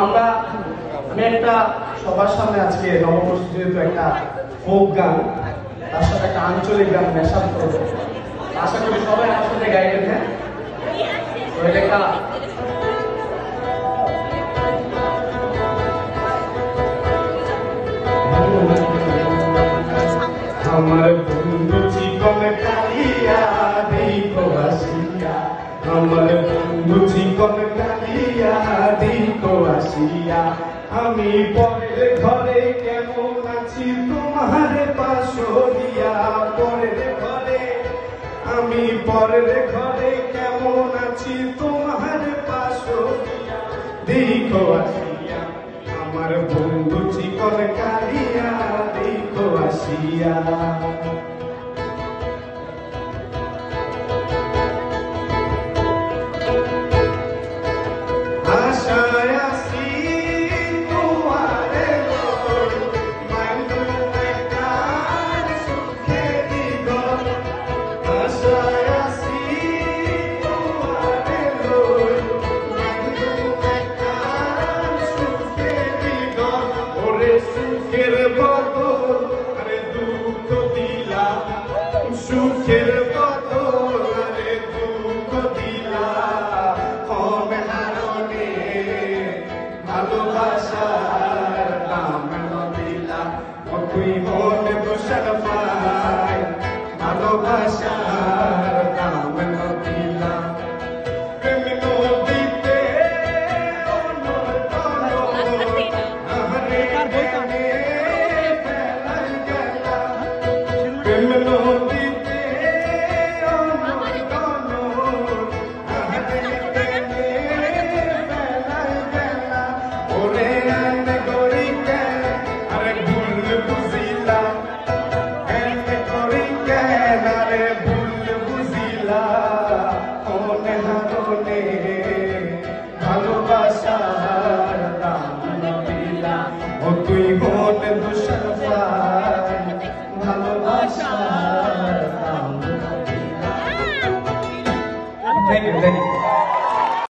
আমরা আমি একটা সবার সামনে আজকে নবপ্রস্তুত একটা ফোক গান তার সাথে একটা আঞ্চলিক গান মেশাপ করবো। আশা করি সবাই আমার সাথে গাইবেন। হ্যাঁ, তো এটা একটা আমার বন্ধু জীবন কালিয়া দেখো আসিয়া, আমার বন্ধু জীবন কালিয়া দেখো আসিয়া, আমি পরের ঘরে কেমন আছি তোমার পাশরিয়া, পরের ঘরে আমি পরের ঘরে কেমন আছি তোমার পাশরিয়া দেখো আসিয়া, আমার বন্ধু জীবন কালিয়া দেখো আসিয়া। সুখের বদল আরে দুঃখ দিলা, সুখের বদল আরে দুঃখ দিলা, কমে হারনে ভালোবাসার দাম দিলা, তুই মনে দোষার পাই ভালোবাসার দাম দিলা। ভালোবাসার দাম দিলা, তুই মনে দোষার পাই ভালোবাসা